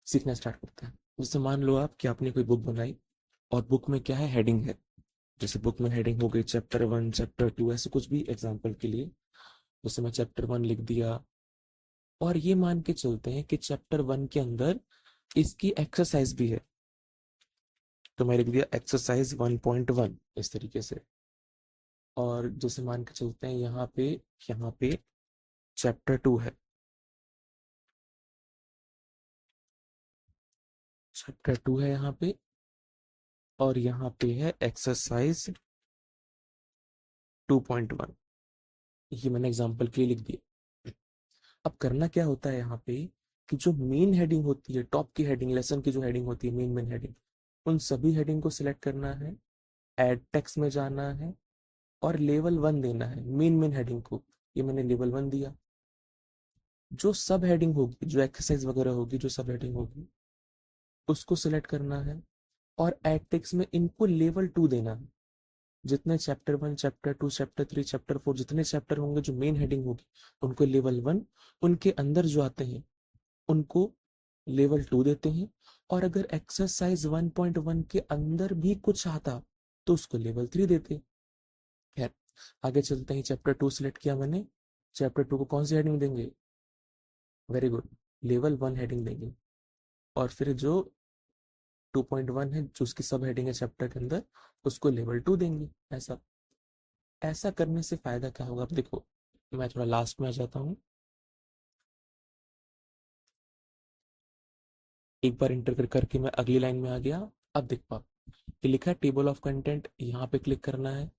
सीखना स्टार्ट करते हैं। जैसे मान लो आप कि आपने कोई बुक बनाई और बुक में क्या है, हेडिंग है। जैसे बुक में हेडिंग हो गई चैप्टर 1, चैप्टर 2, ऐसे कुछ भी एग्जाम्पल के लिए। जैसे मैं चैप्टर 1 लिख दिया और ये मान के चलते हैं कि चैप्टर 1 के अंदर इसकी एक्सरसाइज भी है, तो मैं लिख दिया एक्सरसाइज 1.1 इस तरीके से। और जैसे मान के चलते हैं यहाँ पे चैप्टर 2 है, चैप्टर 2 है यहाँ पे, और यहाँ पे है एक्सरसाइज 2.1। ये मैंने एग्जाम्पल के लिए लिख दिया। अब करना क्या होता है यहाँ पे कि जो मेन हेडिंग होती है, टॉप की हेडिंग, लेसन की जो हेडिंग होती है, मेन मेन हेडिंग, उन सभी हेडिंग को सिलेक्ट करना है, एड टेक्स्ट में जाना है और लेवल 1 देना है मेन मेन हेडिंग को। ये मैंने लेवल 1 दिया। जो सब हेडिंग होगी, जो एक्सरसाइज वगैरह होगी, जो सब हेडिंग होगी, उसको सिलेक्ट करना है और एड टेक्स्ट में इनको लेवल 2 देना है। जितने चैप्टर 1, चैप्टर 2, चैप्टर 3, चैप्टर 4, जितने चैप्टर होंगे जो मेन हेडिंग होगी, उनको लेवल 1, उनके अंदर जो आते हैं उनको लेवल 2 देते हैं। और अगर एक्सरसाइज 1.1 के अंदर भी कुछ आता तो उसको लेवल 3 देते। खैर, आगे चलते हैं। चैप्टर 2 सिलेक्ट किया मैंने, चैप्टर 2 को कौन सी हेडिंग देंगे? वेरी गुड, लेवल 1 हेडिंग देंगे। और फिर जो 2.1 है, जो उसकी सब हेडिंग है चैप्टर के अंदर, उसको लेवल 2 देंगे। ऐसा ऐसा करने से फायदा क्या होगा? अब देखो, मैं थोड़ा लास्ट में आ जाता हूँ। एक बार इंटर करके मैं अगली लाइन में आ गया। अब देख पाओ, ये लिखा है टेबल ऑफ कंटेंट, यहाँ पे क्लिक करना है।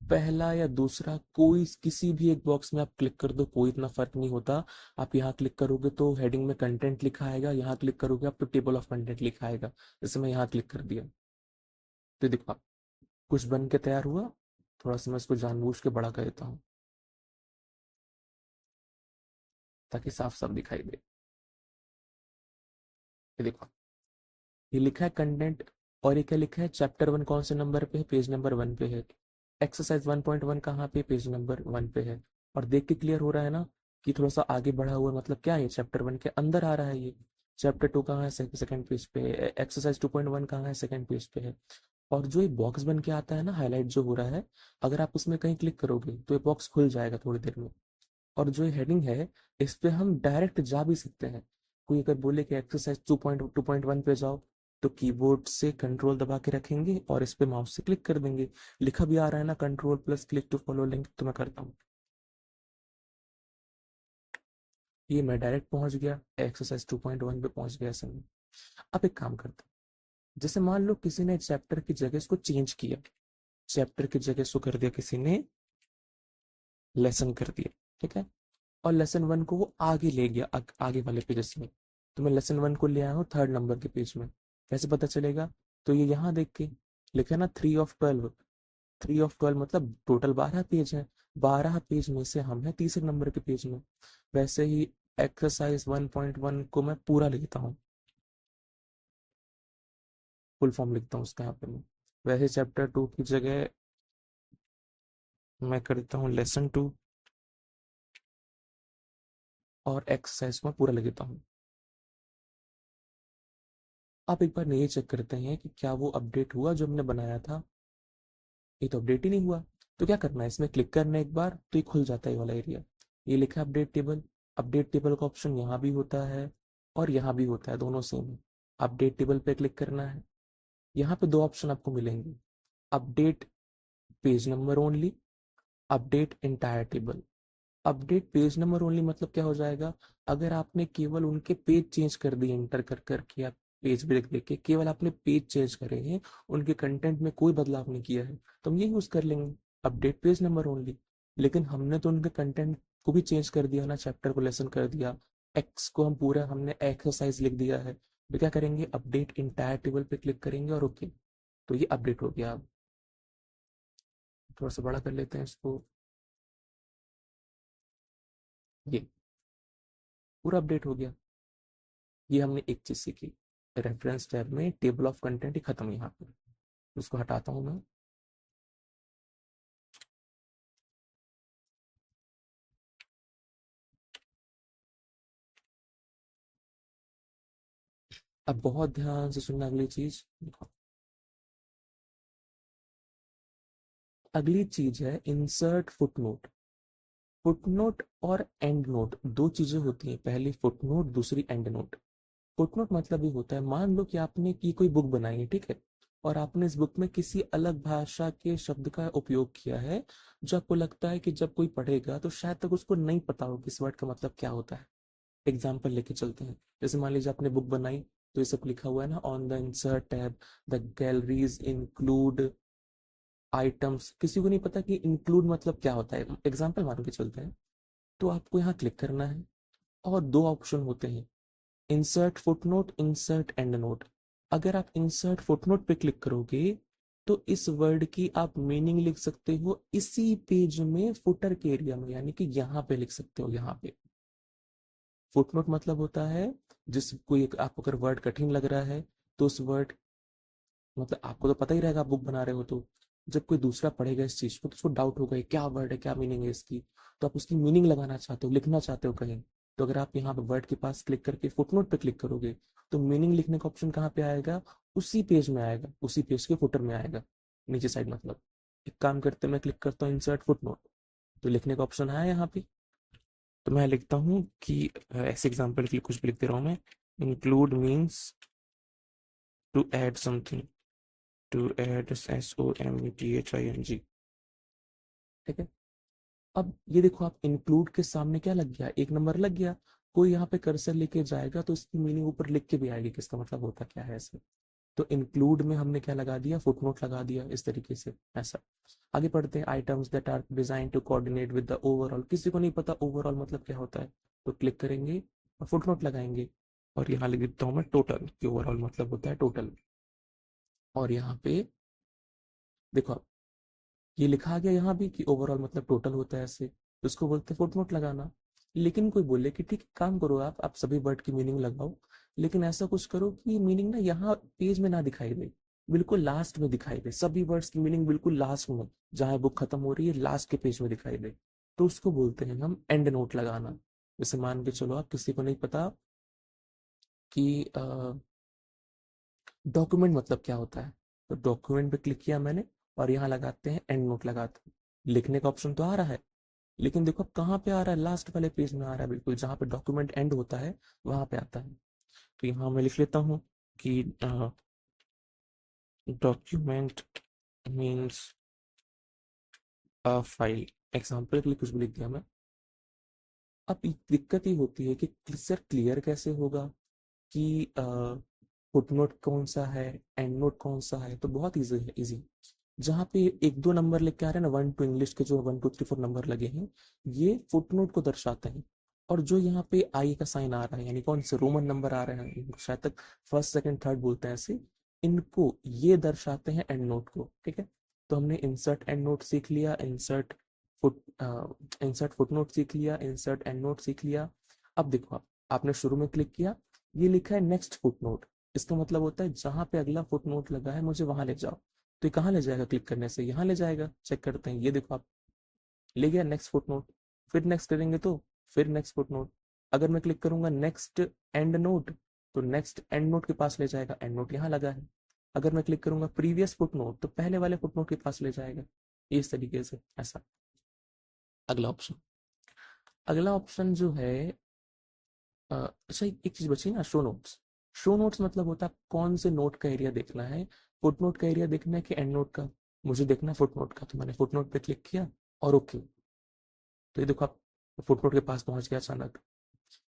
पहला या दूसरा, कोई किसी भी एक बॉक्स में आप क्लिक कर दो, कोई इतना फर्क नहीं होता। आप यहाँ क्लिक करोगे तो हेडिंग में कंटेंट लिखा आएगा, यहाँ क्लिक करोगे आप तो टेबल ऑफ कंटेंट लिखा आएगा। जैसे मैं यहाँ क्लिक कर दिया तो देखो आप, कुछ बन के तैयार हुआ। थोड़ा सा मैं इसको जानबूझ के बड़ा कर देता हूँ ताकि साफ साफ दिखाई दे। ये देखो, ये लिखा है कंटेंट, और ये क्या लिखा है, चैप्टर 1 कौन से नंबर पे है, पेज नंबर 1 पे है। एक्सरसाइज 1.1 कहाँ पे, पेज नंबर 1 पे है। और देख के क्लियर हो रहा है ना कि थोड़ा सा आगे बढ़ा हुआ है, मतलब क्या है, चैप्टर 1 के अंदर आ रहा है ये। चैप्टर 2 कहाँ है, सेकंड पेज पे है। एक्सरसाइज 2.1 कहाँ है, सेकंड पेज पे है। और जो ये बॉक्स बन के आता है ना, हाईलाइट जो हो रहा है, अगर आप उसमें कहीं क्लिक करोगे तो ये बॉक्स खुल जाएगा थोड़ी देर में। और जो हेडिंग है, इस पे हम डायरेक्ट जा भी सकते हैं। कोई अगर बोले कि एक्सरसाइज 2.1 पे जाओ, तो कीबोर्ड से कंट्रोल दबा के रखेंगे और इस पे माउस से क्लिक कर देंगे। लिखा भी आ रहा है ना, control plus click to follow link, तो मैं करता हूँ। ये मैं डायरेक्ट पहुंच गया, एक्सरसाइज 2.1 पे पहुंच गया समय। अब एक काम करते हैं। जैसे मान लो किसी ने चैप्टर की जगह इसको चेंज किया, चैप्टर की जगह इसको कर दिया किसी ने लेसन कर दिया, ठीक है। और लेसन 1 को वो आगे ले गया, आगे वाले पेजेस में। तो मैं लेसन 1 को ले आया हूँ 3rd नंबर के पेज में। कैसे पता चलेगा? तो ये यहाँ देख के लिखा है ना 3 of 12, 3 of 12 मतलब टोटल 12 पेज है। 12 पेज में से हम है तीसरे नंबर के पेज में। वैसे ही एक्सरसाइज 1.1 को मैं पूरा लिखता हूँ, फुल फॉर्म लिखता हूँ उसका यहाँ पे मैं। वैसे चैप्टर 2 की जगह मैं कर देता हूँ लेसन 2, और एक्सरसाइज को मैं पूरा लिख देता हूँ। आप एक बार ये चेक करते हैं कि क्या वो अपडेट हुआ जो हमने बनाया था। ये तो अपडेट ही नहीं हुआ। तो क्या करना है, इसमें क्लिक करना है एक बार तो ये खुल जाता है ये वाला एरिया। ये लिखा है अपडेट टेबल। अपडेट टेबल का ऑप्शन यहाँ भी होता है और यहाँ भी होता है, दोनों सेम है। अपडेट टेबल पे क्लिक करना है। यहाँ पे दो ऑप्शन आपको मिलेंगे, update page number only, update entire table. Update page number only मतलब क्या हो जाएगा, अगर आपने केवल उनके पेज चेंज कर दिए इंटर कर करके या पेज ब्रेक देख के, केवल आपने पेज चेंज करे हैं, उनके कंटेंट में कोई बदलाव नहीं किया है, तो हम ये यूज कर लेंगे, अपडेट पेज नंबर ओनली। लेकिन हमने तो उनके कंटेंट को भी चेंज कर दिया ना, चैप्टर को लेसन कर दिया, एक्स को हम पूरा हमने एक्सरसाइज लिख दिया है, तो क्या करेंगे, अपडेट इंटायर टेबल पे क्लिक करेंगे और ओके। तो ये अपडेट हो गया। अब थोड़ा सा बड़ा कर लेते हैं इसको। ये पूरा अपडेट हो गया। ये हमने एक चीज सीखी, रेफरेंस टैब में टेबल ऑफ कंटेंट ही खत्म यहाँ पर। उसको हटाता हूँ मैं। अब बहुत ध्यान से सुनना अगली चीज। अगली चीज है इंसर्ट फुटनोट। फुटनोट और एंड नोट दो चीजें होती हैं, पहली फुटनोट, दूसरी एंड नोट। फुटनोट मतलब ये होता है, मान लो कि आपने की कोई बुक बनाई है, ठीक है, और आपने इस बुक में किसी अलग भाषा के शब्द का उपयोग किया है, जो आपको लगता है कि जब कोई पढ़ेगा तो शायद तक उसको नहीं पता हो कि इस वर्ड का मतलब क्या होता है। एग्जाम्पल लेके चलते हैं, जैसे मान लीजिए आपने बुक बनाई, तो ये सब लिखा हुआ है ना, on the insert tab the galleries include items. किसी को नहीं पता कि इंक्लूड मतलब क्या होता है, एग्जाम्पल मान के चलते हैं। तो आपको यहाँ क्लिक करना है, और दो ऑप्शन होते हैं, insert footnote, insert and note. अगर आप इंसर्ट फुटनोट पे क्लिक करोगे तो इस वर्ड की आप मीनिंग लिख सकते हो इसी पेज में फुटर के एरिया में, यानी कि यहाँ पे लिख सकते हो। यहाँ पे फुटनोट मतलब होता है, जिस कोई आपको अगर वर्ड कठिन लग रहा है, तो उस वर्ड, मतलब आपको तो पता ही रहेगा, आप बुक बना रहे हो तो जब कोई दूसरा पढ़ेगा इस चीज को तो उसको डाउट होगा ये क्या वर्ड है, क्या मीनिंग है इसकी, तो आप उसकी मीनिंग लगाना चाहते हो, लिखना चाहते हो कहीं, तो अगर आप यहाँ पे वर्ड के पास क्लिक करके फुटनोट पे क्लिक करोगे तो मीनिंग लिखने का ऑप्शन कहाँ पे आएगा, उसी पेज में आएगा, उसी पेज के फुटर में आएगा, नीचे साइड मतलब। एक काम करते, मैं क्लिक करता हूँ इंसर्ट फुटनोट, तो लिखने का ऑप्शन आया यहाँ पे। तो मैं लिखता हूँ कि ऐसे एग्जाम्पल के लिए कुछ भी लिख दे रहा हूँ मैं, include means to add something, to add SOMETHING, ठीक है। अब ये देखो, आप इंक्लूड के सामने क्या लग गया, एक नंबर लग गया। कोई यहाँ पे कर्सर लेके जाएगा तो इसकी मीनिंग ऊपर लिख के भी आएगी कि इसका मतलब होता क्या है ऐसे। तो इंक्लूड में हमने क्या लगा दिया, फुटनोट लगा दिया इस तरीके से, ऐसा। आगे पढ़ते हैं, items that are design to coordinate with the overall. किसी को नहीं पता ओवरऑल मतलब क्या होता है, तो क्लिक करेंगे और फुटनोट लगाएंगे, और यहाँ लिख देता हूँ मैं टोटल, कि ओवरऑल मतलब होता है टोटल। और यहाँ पे देखो आप, ये लिखा गया यहाँ भी कि ओवरऑल मतलब टोटल होता है ऐसे, तो इसको बोलते हैं फुटनोट लगाना। लेकिन कोई बोले कि ठीक काम करो, आप सभी वर्ड की मीनिंग लगाओ, लेकिन ऐसा कुछ करो कि मीनिंग ना यहाँ पेज में ना दिखाई दे, बिल्कुल लास्ट में दिखाई दे, सभी वर्ड्स की मीनिंग बिल्कुल लास्ट में, जहां बुक खत्म हो रही है लास्ट के पेज में दिखाई दे, तो उसको बोलते हैं हम एंड नोट लगाना। जैसे मान के चलो आप, किसी को नहीं पता कि डॉक्यूमेंट मतलब क्या होता है, तो डॉक्यूमेंट पे क्लिक किया मैंने, और यहाँ लगाते हैं एंड नोट लगाते हैं। लिखने का ऑप्शन तो आ रहा है, लेकिन देखो अब कहाँ पे आ रहा है, लास्ट वाले पेज में आ रहा है, बिल्कुल जहाँ पे डॉक्यूमेंट एंड होता है वहां पे आता है। तो यहाँ मैं लिख लेता हूँ कि document means a file, example के लिए कुछ भी लिख दिया मैं। अब दिक्कत ये होती है कि सर क्लियर कैसे होगा कि फुटनोट कौन सा है, एंड नोट कौन सा है, तो बहुत इजी है, इजी। जहाँ पे एक दो नंबर लिख के आ रहे हैं ना, 1 2 इंग्लिश के जो 1 2 3 4 नंबर लगे हैं, ये फुटनोट को दर्शाते हैं। और जो यहाँ पे आई का साइन आ रहा है, यानी कौन से रोमन नंबर आ रहे हैं, इनको शायद तक फर्स्ट सेकंड थर्ड बोलते हैं ऐसे, इनको ये दर्शाते हैं एंड नोट को, ठीक है। तो हमने इंसर्ट एंड नोट सीख लिया, फुट इंसर्ट फुटनोट सीख लिया, इंसर्ट एंड नोट सीख लिया। अब देखो आप, आपने शुरू में क्लिक किया, ये लिखा है नेक्स्ट फुटनोट, इसका मतलब होता है जहां पे अगला फुटनोट लगा है मुझे वहां ले जाओ। तो ये कहाँ ले जाएगा, क्लिक करने से यहाँ ले जाएगा, चेक करते हैं, ये देखो आप, ले गया नेक्स्ट फुटनोट। फिर नेक्स्ट करेंगे तो फिर नेक्स्ट फुटनोट। अगर मैं क्लिक करूंगा नेक्स्ट एंड नोट, तो नेक्स्ट एंड नोट के पास ले जाएगा, एंड नोट यहाँ लगा है। अगर मैं क्लिक करूंगा प्रीवियस फुटनोट, तो पहले वाले फुटनोट के पास ले जाएगा, इस तरीके से ऐसा। अगला ऑप्शन, अगला ऑप्शन जो है, अच्छा एक चीज बची ना, शो नोट्स। शो नोट्स मतलब होता है कौन से नोट का एरिया देखना है, फुट नोट का एरिया देखना है कि एंड नोट का। मुझे देखना है फुट नोट का, तो मैंने फुट नोट पे क्लिक किया और ओके। तो ये देखो आप, फुट नोट के पास पहुंच गया अचानक।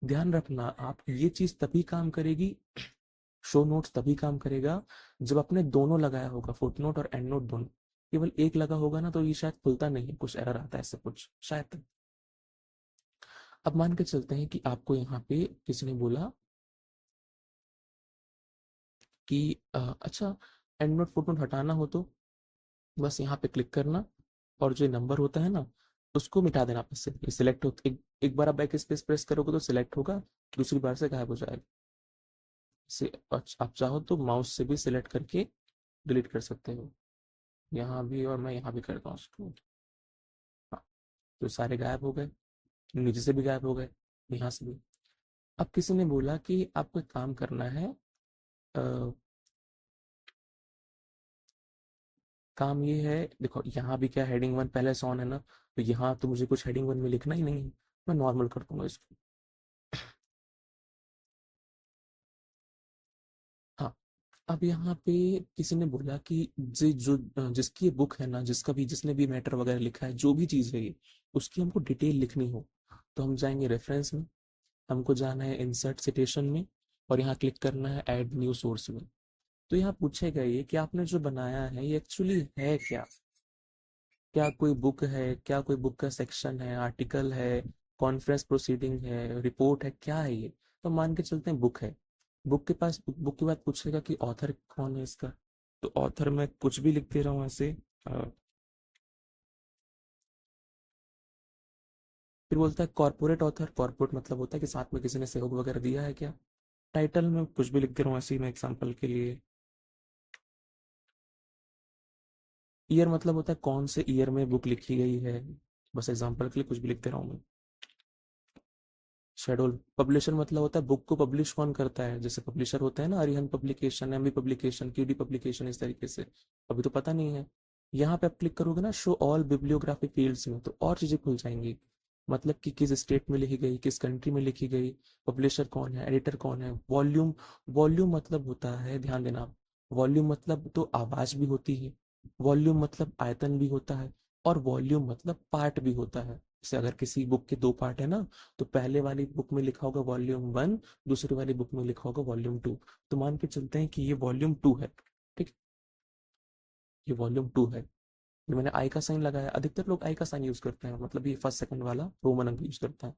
ध्यान रखना, आप ये चीज तभी काम करेगी, शो नोट्स तभी काम करेगा जब आपने दोनों लगाया होगा, फुट नोट और एंड नोट दोनों। केवल एक लगा होगा ना तो ये शायद खुलता नहीं है, कुछ एरर आता है ऐसा कुछ शायद। अब मान के चलते हैं कि आपको यहाँ पे किसी ने बोला कि अच्छा, एंड नोट फुट नोट हटाना हो तो बस यहाँ पे क्लिक करना, और जो नंबर होता है ना उसको मिटा देना आपस से, ये सिलेक्ट हो, एक बार आप बैक स्पेस प्रेस करोगे तो सिलेक्ट होगा, दूसरी बार से गायब हो जाएगा। से आप चाहो तो माउस से भी सिलेक्ट करके डिलीट कर सकते हो, यहाँ भी और मैं यहाँ भी करता हूँ उसको। हाँ, तो सारे गायब हो गए, नीचे से भी गायब हो गए, यहाँ से भी। अब किसी ने बोला कि आपको एक काम करना है, काम ये है, देखो यहाँ भी क्या हेडिंग वन पहले से ऑन है ना, तो यहाँ तो मुझे कुछ हेडिंग वन में लिखना ही नहीं है, मैं नॉर्मल कर दूंगा इसको। हाँ, अब यहाँ पे किसी ने बोला कि जिसकी ये बुक है ना, जिसका भी जिसने भी मैटर वगैरह लिखा है, जो भी चीज़ है ये, उसकी हमको डिटेल लिखनी हो, तो हम जाएंगे रेफरेंस में, हमको जाना है इंसर्ट सिटेशन में, और यहाँ क्लिक करना है ऐड न्यू सोर्स में। तो यहाँ पूछेगा ये कि आपने जो बनाया है ये एक्चुअली है क्या, क्या कोई बुक है, क्या कोई बुक का सेक्शन है, आर्टिकल है, कॉन्फ्रेंस प्रोसीडिंग है, रिपोर्ट है, क्या है ये। तो मान के चलते हैं बुक है। बुक के बाद पूछेगा कि ऑथर कौन है इसका, तो ऑथर में कुछ भी लिख दे रहा हूँ ऐसे। अ, फिर बोलता है कॉर्पोरेट ऑथर, कॉर्पोरेट मतलब होता है कि साथ में किसी ने सहयोग वगैरह दिया है क्या। टाइटल में कुछ भी लिख दे रहा हूँ ऐसे ही मैं एग्जाम्पल के लिए। ईयर मतलब होता है कौन से ईयर में बुक लिखी गई है, बस एग्जाम्पल के लिए कुछ भी लिख दे रहा हूँ मैं। शेड्यूल पब्लिशर मतलब होता है बुक को पब्लिश कौन करता है, जैसे पब्लिशर होता है ना, Arihant publication, MB publication, QD publication, इस तरीके से। अभी तो पता नहीं है। यहाँ पे आप क्लिक करोगे ना शो ऑल बिब्लियोग्राफी फील्ड्स में, तो और चीजें खुल जाएंगी, मतलब कि किस स्टेट में लिखी गई, किस कंट्री में लिखी गई, पब्लिशर कौन है, एडिटर कौन है, वॉल्यूम। वॉल्यूम मतलब होता है, ध्यान देना, वॉल्यूम मतलब तो आवाज भी होती है, वॉल्यूम मतलब आयतन भी होता है, और वॉल्यूम मतलब पार्ट भी होता है। जैसे अगर किसी बुक के दो पार्ट है ना, तो पहले वाली बुक में लिखा होगा वॉल्यूम वन, दूसरी वाली बुक में लिखा होगा वॉल्यूम टू। तो मान के चलते हैं कि ये वॉल्यूम टू है, ठीक, ये वॉल्यूम टू है। ये मैंने आई का साइन लगाया, अधिकतर लोग आई का साइन यूज करते हैं, मतलब ये फर्स्ट सेकंड वाला रोमन अंक यूज करता है।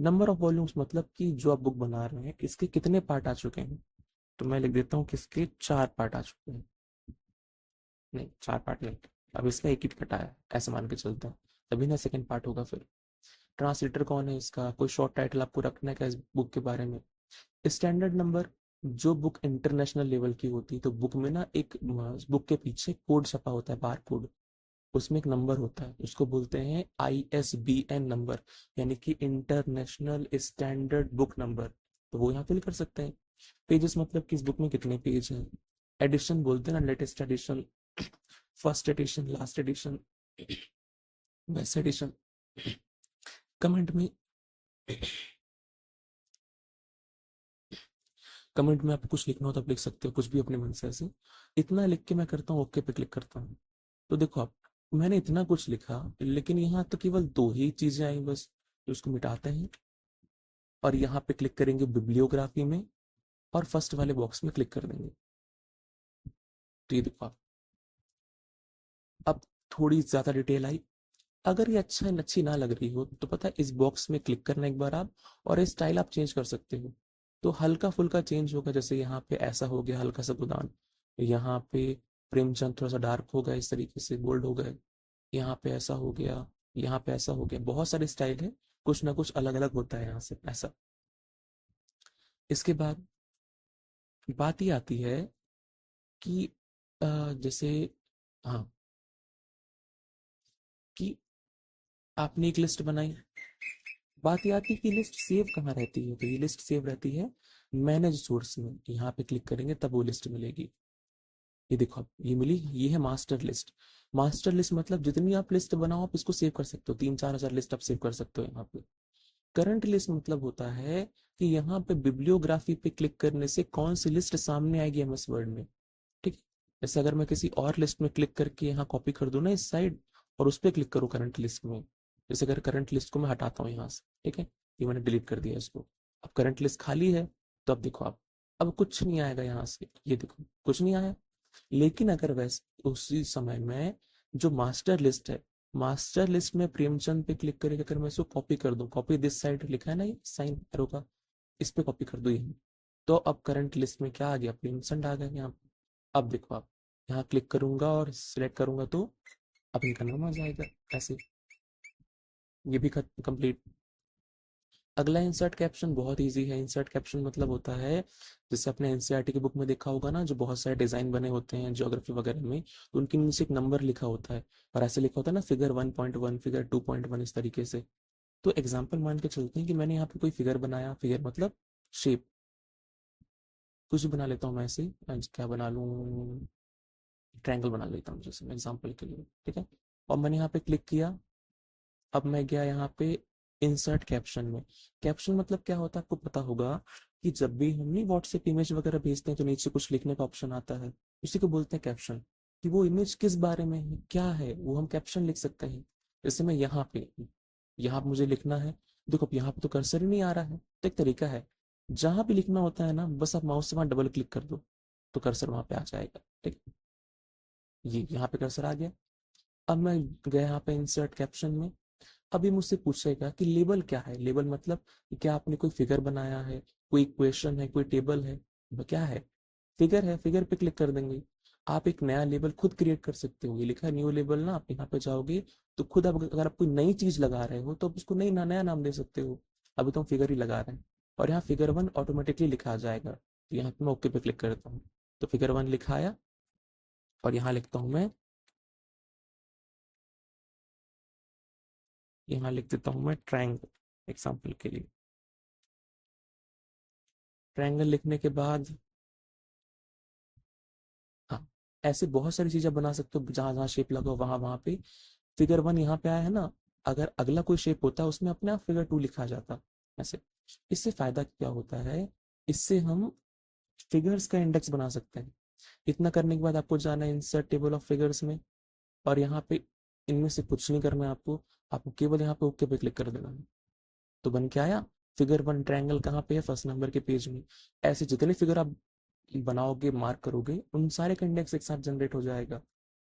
नंबर ऑफ वॉल्यूम्स मतलब कि जो आप बुक बना रहे हैं इसके कितने पार्ट आ चुके हैं, तो मैं लिख देता हूँ कि इसके चार पार्ट आ चुके हैं। नहीं, चार पार्ट नहीं, अब इसका एक ही कटा है, ऐसे मान के चलते हैं, तभी ना सेकंड पार्ट होगा फिर। ट्रांसलेटर कौन है इसका, कोई शॉर्ट टाइटल आपको रखना है क्या इस बुक के बारे में। स्टैंडर्ड नंबर, जो बुक इंटरनेशनल लेवल की होती है, तो बुक में ना एक बुक के पीछे कोड छपा होता है, बार कोड, उसमें एक नंबर होता है, उसको बोलते हैं ISBN नंबर, यानी कि इंटरनेशनल स्टैंडर्ड बुक नंबर। तो वो यहाँ फिल कर सकते हैं। पेजेस मतलब कि इस बुक में कितने पेज हैं। एडिशन बोलते हैं ना, latest edition, first edition, last edition, best edition. Comment में कमेंट में आपको कुछ लिखना हो तो आप लिख सकते हो, कुछ भी अपने मन से ऐसे। इतना लिख के मैं करता हूँ ओके पे क्लिक करता हूँ। तो देखो आप, मैंने इतना कुछ लिखा, लेकिन यहाँ तो केवल दो ही चीजें आई बस, तो उसको मिटाते हैं, और यहाँ पे क्लिक करेंगे बिब्लियोग्राफी में, और फर्स्ट वाले बॉक्स में क्लिक कर देंगे। तो ये देखो आप, अब थोड़ी ज्यादा डिटेल आई। अगर ये अच्छी ना लग रही हो तो पता है इस बॉक्स में क्लिक करना एक बार आप, और ये स्टाइल आप चेंज कर सकते हो। तो हल्का फुल्का चेंज होगा, जैसे यहाँ पे ऐसा हो गया हल्का सा गोदान, यहाँ पे प्रेमचंद थोड़ा सा डार्क हो गया, इस तरीके से बोल्ड हो गए, यहाँ पे ऐसा हो गया, यहाँ पे ऐसा हो गया, बहुत सारे स्टाइल है, कुछ ना कुछ अलग अलग होता है यहाँ से ऐसा। इसके बाद बात ये आती है कि जैसे, हाँ, कि आपने एक लिस्ट बनाई, बात ये आती है कि लिस्ट सेव कहाँ रहती है, तो ये लिस्ट सेव रहती है मैनेज सोर्स में, यहाँ पे क्लिक करेंगे तब वो लिस्ट मिलेगी। ये देखो अब ये मिली, ये है मास्टर लिस्ट। मास्टर लिस्ट मतलब जितनी आप लिस्ट बनाओ आप इसको सेव कर सकते हो, 3-4 हजार लिस्ट आप सेव कर सकते हो यहाँ पे। करंट लिस्ट मतलब होता है कि यहाँ पे बिब्लियोग्राफी पे क्लिक करने से कौन सी लिस्ट सामने आएगी MS वर्ड में, ठीक है। जैसे अगर मैं किसी और लिस्ट में क्लिक करके यहाँ कॉपी कर दूं ना इस साइड, और उस पर क्लिक करूँ करंट लिस्ट में, जैसे अगर करंट लिस्ट को मैं हटाता हूँ यहाँ से, ठीक है, ये मैंने डिलीट कर दिया इसको, अब करंट लिस्ट खाली है। तो अब देखो आप, अब कुछ नहीं आएगा यहाँ से, ये देखो कुछ नहीं आया। लेकिन अगर वैसे उसी समय में जो मास्टर लिस्ट है, मास्टर लिस्ट में प्रेमचंद पे क्लिक करके अगर मैं इसको कॉपी कर दूं, कॉपी दिस साइड लिखा है ना ये साइन एरो का, इस पे कॉपी कर दो ये, तो अब करंट लिस्ट में क्या आ गया, प्रेमचंद आ गया यहाँ पे। अब देखो आप, यहाँ क्लिक करूंगा और सिलेक्ट करूंगा तो अब इनका नाम आ जाएगा ऐसे। ये भी कंप्लीट। अगला इंसर्ट कैप्शन बहुत इजी है। इंसर्ट कैप्शन मतलब होता है, जैसे अपने NCERT की बुक में देखा होगा ना, जो बहुत सारे डिजाइन बने होते हैं ज्योग्राफी वगैरह में, तो उनके नीचे एक नंबर लिखा होता है, और ऐसे लिखा होता है ना फिगर 1.1, फिगर 2.1, इस तरीके से। तो एग्जाम्पल मान के चलते हैं कि मैंने यहाँ पे कोई फिगर बनाया, फिगर मतलब शेप, कुछ भी बना लेता हूँ मैं ऐसे, आज क्या बना लूँ, ट्रायंगल बना लेता हूँ जैसे एग्जांपल के लिए, ठीक है। और मैंने यहाँ पे क्लिक किया। अब मैं गया यहाँ पे इंसर्ट कैप्शन में। कैप्शन मतलब क्या होता है आपको पता होगा, कि जब भी हम नहीं व्हाट्सएप इमेज वगैरह भेजते हैं तो नीचे कुछ लिखने का ऑप्शन आता है, उसी को बोलते हैं कैप्शन। कि वो इमेज किस बारे में है, क्या है, वो हम कैप्शन लिख सकते हैं। जैसे मैं यहाँ पे मुझे लिखना है। देखो अब यहाँ पे तो कर्सर ही नहीं आ रहा है, तो एक तरीका है, जहां भी लिखना होता है ना, बस आप माउस से वहां डबल क्लिक कर दो, तो कर्सर वहां पे आ जाएगा, ठीक। ये यहाँ पे कर्सर आ गया। अब मैं गया यहाँ पे इंसर्ट कैप्शन में। अभी मुझसे पूछेगा कि लेबल क्या है। लेबल मतलब कि क्या आपने कोई फिगर बनाया है, कोई इक्वेशन है, कोई टेबल है, क्या है। फिगर है, फिगर पे क्लिक कर देंगे। आप एक नया लेबल खुद क्रिएट कर सकते हो। ये लिखा है न्यू लेबल ना, आप यहाँ पे जाओगे तो खुद आप अगर आप कोई नई चीज लगा रहे हो तो आप उसको नई नया नाम दे सकते हो। अभी तो हम फिगर ही लगा रहे हैं, और यहाँ फिगर 1 ऑटोमेटिकली लिखा आ जाएगा, तो यहाँ पे मैं ओके पे क्लिक करता हूँ, तो फिगर 1 लिखा आया। और यहाँ लिखता हूँ मैं, यहाँ लिख देता हूँ मैं ट्रायंगल, एग्जाम्पल के लिए। ट्रायंगल लिखने के बाद, हाँ, ऐसे बहुत सारी चीजें बना सकते हो, जहां जहां शेप लगा वहां वहां पे फिगर 1 यहाँ पे आया है ना, अगर अगला कोई शेप होता है उसमें अपने आप फिगर 2 लिखा जाता ऐसे। इससे फायदा क्या होता है, इससे हम फिगर्स का इंडेक्स बना सकते हैं। इतना करने के बाद आपको जाना है इंसर्ट टेबल ऑफ फिगर्स में, और यहाँ पे इनमें से कुछ नहीं करना है आपको। आपको केवल यहाँ पे ओके पे क्लिक कर देना है, तो बन के आया। फिगर 1 ट्रायंगल कहाँ पे है, फर्स्ट नंबर के पेज में। ऐसे जितने फिगर आप बनाओगे, मार्क करोगे, उन सारे का इंडेक्स एक साथ जनरेट हो जाएगा।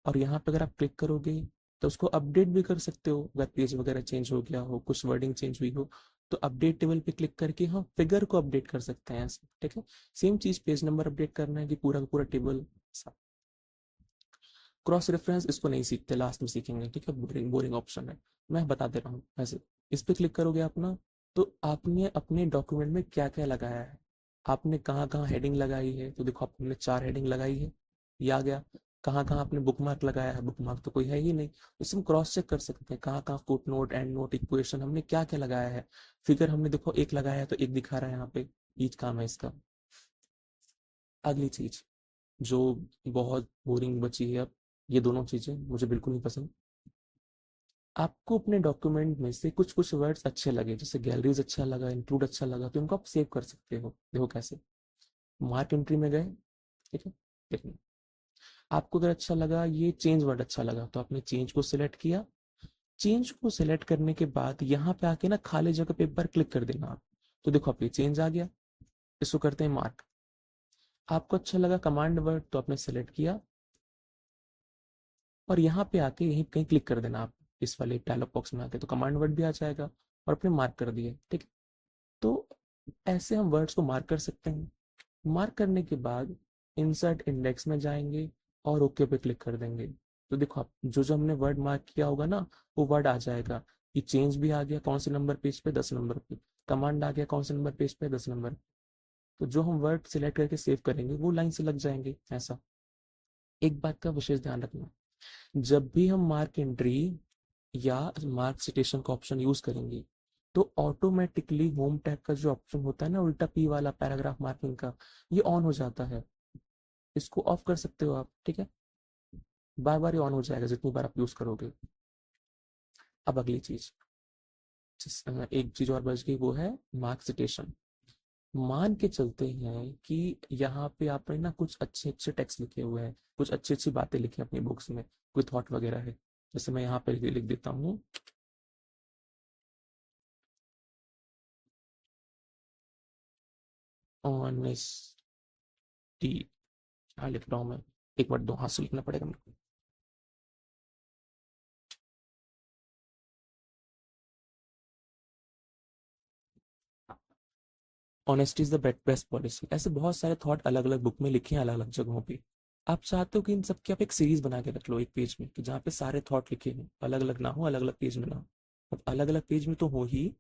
और यहाँ पे अगर आप क्लिक करोगे तो उसको अपडेट भी कर सकते हो, अगर पेज वगैरह चेंज हो गया हो, कुछ वर्डिंग चेंज हुई हो, तो अपडेट टेबल पे क्लिक करके हम फिगर को अपडेट कर सकते हैं ऐसे, ठीक है। सेम चीज पेज नंबर अपडेट करना है कि पूरा का पूरा टेबल। क्रॉस रेफरेंस इसको नहीं सीखते, लास्ट में सीखेंगे, ठीक है, बोरिंग बोरिंग ऑप्शन है, मैं बता दे रहा हूँ ऐसे। इस पे क्लिक करोगे आप ना, तो आपने अपने डॉक्यूमेंट में क्या क्या लगाया है, आपने कहाँ कहाँ हेडिंग लगाई है, तो देखो आपने 4 हेडिंग लगाई है, ये आ गया। कहाँ कहाँ आपने बुकमार्क लगाया है, बुकमार्क तो कोई है ही नहीं, इससे हम क्रॉस चेक कर सकते हैं कहाँ कहाँ foot note, and note, equation हमने क्या क्या लगाया है। फिगर हमने देखो एक लगाया है तो एक दिखा रहा है यहाँ पे, ईच काम है इसका। अगली चीज जो बहुत बोरिंग बची है अब, ये दोनों चीजें मुझे बिल्कुल नहीं पसंद। आपको अपने डॉक्यूमेंट में से कुछ कुछ वर्ड्स अच्छे लगे, जैसे गैलरीज अच्छा लगा, इंक्लूड अच्छा लगा, तो इनको आप सेव कर सकते हो। देखो कैसे, मार्क एंट्री में गए, ठीक है। देखिए, आपको अगर अच्छा लगा, ये चेंज वर्ड अच्छा लगा, तो आपने चेंज को सिलेक्ट किया। चेंज को सिलेक्ट करने के बाद यहाँ पे आके ना खाली जगह पे एक बार क्लिक कर देना आप, तो देखो आप ये चेंज आ गया। इसको करते हैं मार्क। आपको अच्छा लगा कमांड वर्ड, तो आपने सेलेक्ट किया, और यहाँ पे आके यहीं कहीं क्लिक कर देना आप, इस वाले डायलॉग बॉक्स में आके, तो कमांड वर्ड भी आ जाएगा, और अपने मार्क कर दिए, ठीक है। तो ऐसे हम वर्ड्स को मार्क कर सकते हैं। मार्क करने के बाद इंसर्ट इंडेक्स में जाएंगे और ओके पे क्लिक कर देंगे, तो देखो आप जो जो हमने वर्ड मार्क किया होगा ना, वो वर्ड आ जाएगा। ये चेंज भी आ गया, कौन से नंबर पेज पे, 10 नंबर पे। कमांड आ गया, कौन से नंबर पेज पे, 10 नंबर। तो जो हम वर्ड सिलेक्ट करके सेव करेंगे वो लाइन से लग जाएंगे ऐसा। एक बात का विशेष ध्यान रखना, जब भी हम मार्क एंट्री या मार्क सिटेशन का ऑप्शन यूज करेंगे, तो ऑटोमेटिकली होम टैग का जो ऑप्शन होता है ना, उल्टा पी वाला, पैराग्राफ मार्किंग का, ये ऑन हो जाता है। इसको ऑफ कर सकते हो आप, ठीक है। बार बार ये ऑन हो जाएगा जितनी बार आप यूज करोगे। अब अगली चीज, एक चीज और बच गई, वो है मार्क सिटेशन। मान के चलते हैं कि यहाँ पे आपने ना कुछ अच्छे अच्छे टेक्स्ट लिखे हुए हैं, कुछ अच्छी अच्छी बातें लिखी अपनी बुक्स में, कोई थॉट वगैरह है। जैसे मैं यहाँ पे लिख देता हूँ, ऑनेस्टी। क्या लिख रहा हूँ मैं, एक मिनट दो, हाथ से लिखना पड़ेगा मेरे को। Honesty is the best policy. ऐसे बहुत सारे थॉट अलग अलग बुक में लिखे हैं, अलग अलग जगहों पे। आप चाहते हो कि इन सब की आप एक सीरीज बना के रख लो एक पेज में, कि जहाँ पे सारे थॉट लिखे हैं, अलग अलग ना हो, अलग अलग पेज में ना हो। अब अलग अलग पेज में तो हो ही,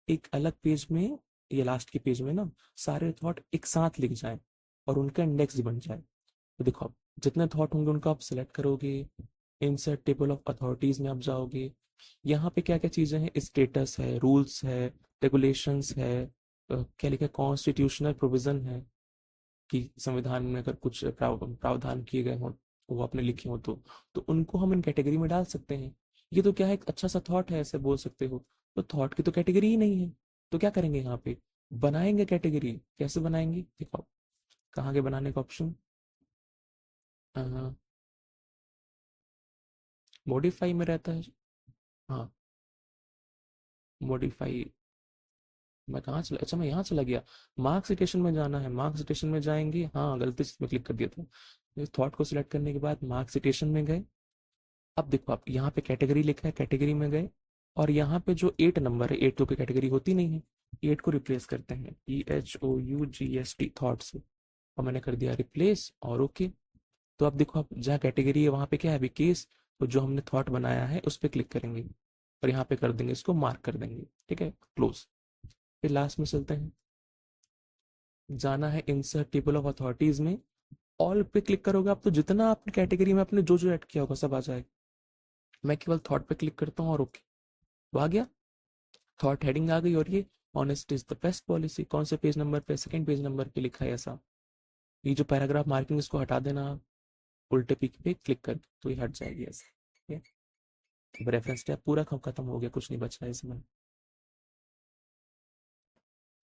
एक अलग पेज में, ये लास्ट के पेज में ना, सारे थॉट एक साथ लिख जाए और उनका इंडेक्स भी बन जाए। तो देखो आप जितने थॉट होंगे उनको आप सिलेक्ट करोगे, इंसर्ट टेबल ऑफ अथॉरिटीज में आप जाओगे। यहाँ पे क्या क्या चीजें हैं, स्टेटस है, रूल्स है, रेगुलेशंस है, क्या लिखा है, कॉन्स्टिट्यूशनल प्रोविजन है, कि संविधान में अगर कुछ प्रावधान किए गए हों, वो आपने लिखे हो तो उनको हम इन कैटेगरी में डाल सकते हैं। ये तो क्या है, एक अच्छा सा थॉट है, ऐसे बोल सकते हो। तो थॉट की तो कैटेगरी ही नहीं है, तो क्या करेंगे यहाँ पे, बनाएंगे कैटेगरी। कैसे बनाएंगे, देखो कहाँ के बनाने का ऑप्शन, मॉडिफाई में रहता है। हाँ, मॉडिफाई, मैं कहाँ चला, अच्छा मैं यहाँ चला गया। मार्क सिटेशन में जाना है, मार्क सिटेशन में जाएंगे, हाँ गलती से मैं क्लिक कर दिया था। थॉट को सिलेक्ट करने के बाद मार्क सिटेशन में गए। अब देखो आप यहाँ पे कैटेगरी लिखा है, कैटेगरी में गए, और यहाँ पे जो 8 नंबर है, 8 तो की कैटेगरी होती नहीं है, 8 को रिप्लेस करते हैं, THOUGST थॉट से, और मैंने कर दिया रिप्लेस और ओके। तो अब देखो आप जहाँ कैटेगरी है वहाँ पे क्या है अभी, केस, तो जो हमने थॉट बनाया है उस पर क्लिक करेंगे और यहाँ पे कर देंगे, इसको मार्क कर देंगे, ठीक है, क्लोज। फिर लास्ट में चलते हैं, जाना है इंसर्ट टेबल ऑफ अथॉरिटीज में, ऑल पे क्लिक करोगे आप तो जितना आपने कैटेगरी में आपने जो जो ऐड किया होगा सब आ जाएगा। मैं केवल थॉट पे क्लिक करता हूँ और ओके, तो आ गया, थॉट हेडिंग आ गई। और ये honest is the best policy कौन से पेज नंबर पे, सेकंड पेज नंबर पे लिखा है ऐसा। ये जो पैराग्राफ मार्किंग इसको हटा देना आप, उल्टे पिक पे क्लिक कर तो ये हट जाएगी ऐसे, ठीक है। रेफरेंस टैब पूरा खत्म हो गया, कुछ नहीं बचा है इसमें।